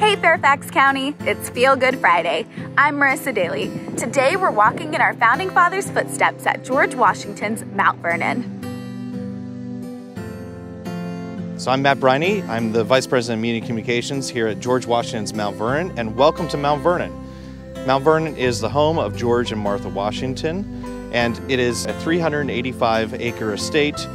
Hey Fairfax County, it's Feel Good Friday. I'm Marissa Daly. Today we're walking in our Founding Fathers' footsteps at George Washington's Mount Vernon. So I'm Matt Briney. I'm the Vice President of Media Communications here at George Washington's Mount Vernon, and welcome to Mount Vernon. Mount Vernon is the home of George and Martha Washington, and it is a 385-acre estate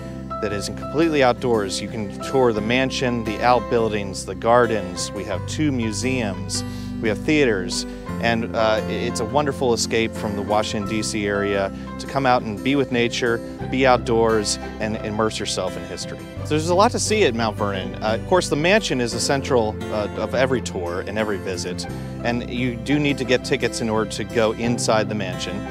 that is completely outdoors. You can tour the mansion, the outbuildings, the gardens. We have 2 museums, we have theaters, and it's a wonderful escape from the Washington, D.C. area to come out and be with nature, be outdoors, and immerse yourself in history. So there's a lot to see at Mount Vernon. Of course, the mansion is essential of every tour and every visit, and you do need to get tickets in order to go inside the mansion.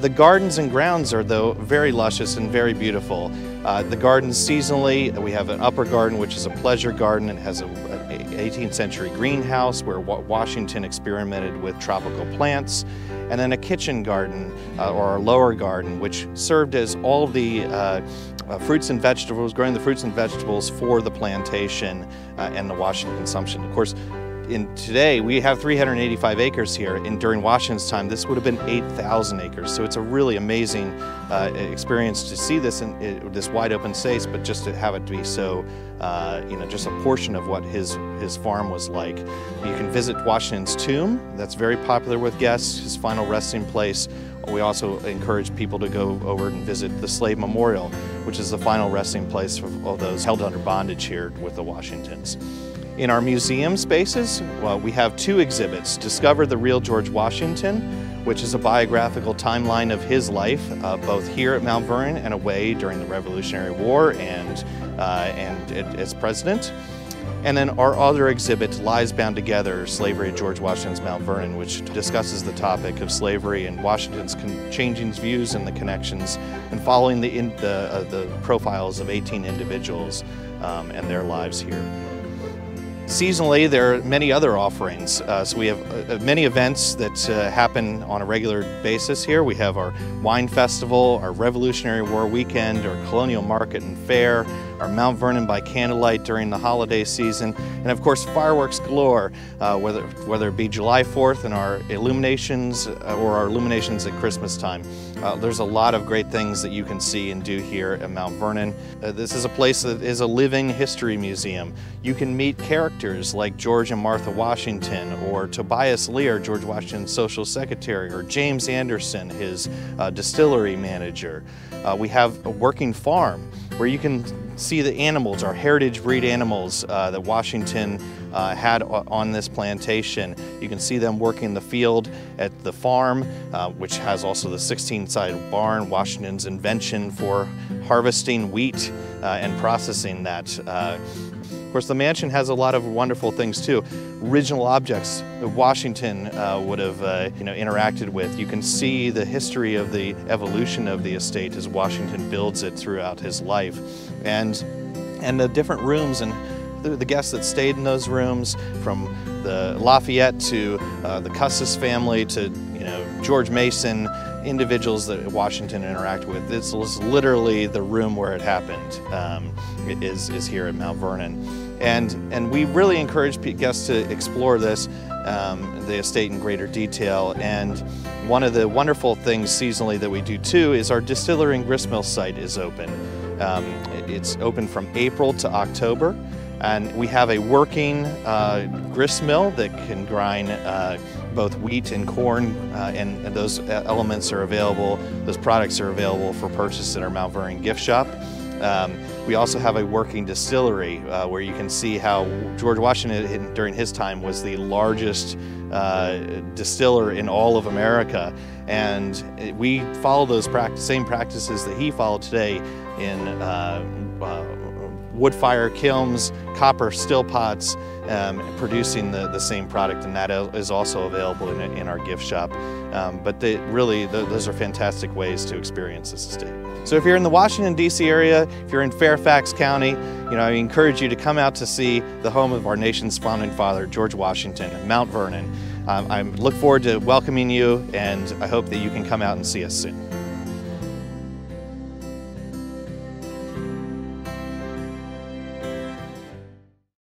The gardens and grounds are, though, very luscious and very beautiful. The gardens seasonally, we have an upper garden, which is a pleasure garden. It has an 18th century greenhouse where Washington experimented with tropical plants, and then a kitchen garden, or a lower garden, which served as all the fruits and vegetables, growing the fruits and vegetables for the plantation and the Washington consumption. Of course, today we have 385 acres here, and during Washington's time this would have been 8,000 acres. So it's a really amazing experience to see this in this wide open space, but just to have it be so, just a portion of what his farm was like. You can visit Washington's tomb. That's very popular with guests, his final resting place. We also encourage people to go over and visit the Slave Memorial, which is the final resting place for all those held under bondage here with the Washingtons. In our museum spaces, we have 2 exhibits. Discover the Real George Washington, which is a biographical timeline of his life, both here at Mount Vernon and away during the Revolutionary War and as president. And then our other exhibit, Lives Bound Together, Slavery at George Washington's Mount Vernon, which discusses the topic of slavery and Washington's changing views and the connections, and following the profiles of 18 individuals and their lives here. Seasonally, there are many other offerings. So we have many events that happen on a regular basis here. We have our wine festival, our Revolutionary War weekend, our colonial market and fair, our Mount Vernon by candlelight during the holiday season, and of course fireworks galore, whether it be July 4th and our illuminations or our illuminations at Christmas time. There's a lot of great things that you can see and do here at Mount Vernon. This is a place that is a living history museum. You can meet characters like George and Martha Washington, or Tobias Lear, George Washington's social secretary, or James Anderson, his distillery manager. We have a working farm where you can see the animals, our heritage breed animals that Washington had on this plantation. You can see them working the field at the farm, which has also the 16-sided barn, Washington's invention for harvesting wheat and processing that. Of course, the mansion has a lot of wonderful things too. Original objects that Washington would have interacted with. You can see the history of the evolution of the estate as Washington builds it throughout his life. And the different rooms and the guests that stayed in those rooms, from the Lafayette to the Custis family to George Mason, individuals that Washington interacted with. This was literally the room where it happened. It is here at Mount Vernon. And we really encourage guests to explore this, the estate in greater detail. And one of the wonderful things seasonally that we do too is our Distillery and Gristmill site is open. It's open from April to October. And we have a working grist mill that can grind both wheat and corn, and those elements are available, those products are available for purchase at our Mount Vernon gift shop. We also have a working distillery where you can see how George Washington during his time was the largest distiller in all of America, and we follow those same practices that he followed today in wood fire kilns, copper still pots, producing the same product, and that is also available in our gift shop. But those are fantastic ways to experience this estate. So if you're in the Washington, D.C. area, if you're in Fairfax County, I encourage you to come out to see the home of our nation's founding father, George Washington, Mount Vernon. I look forward to welcoming you, and I hope that you can come out and see us soon.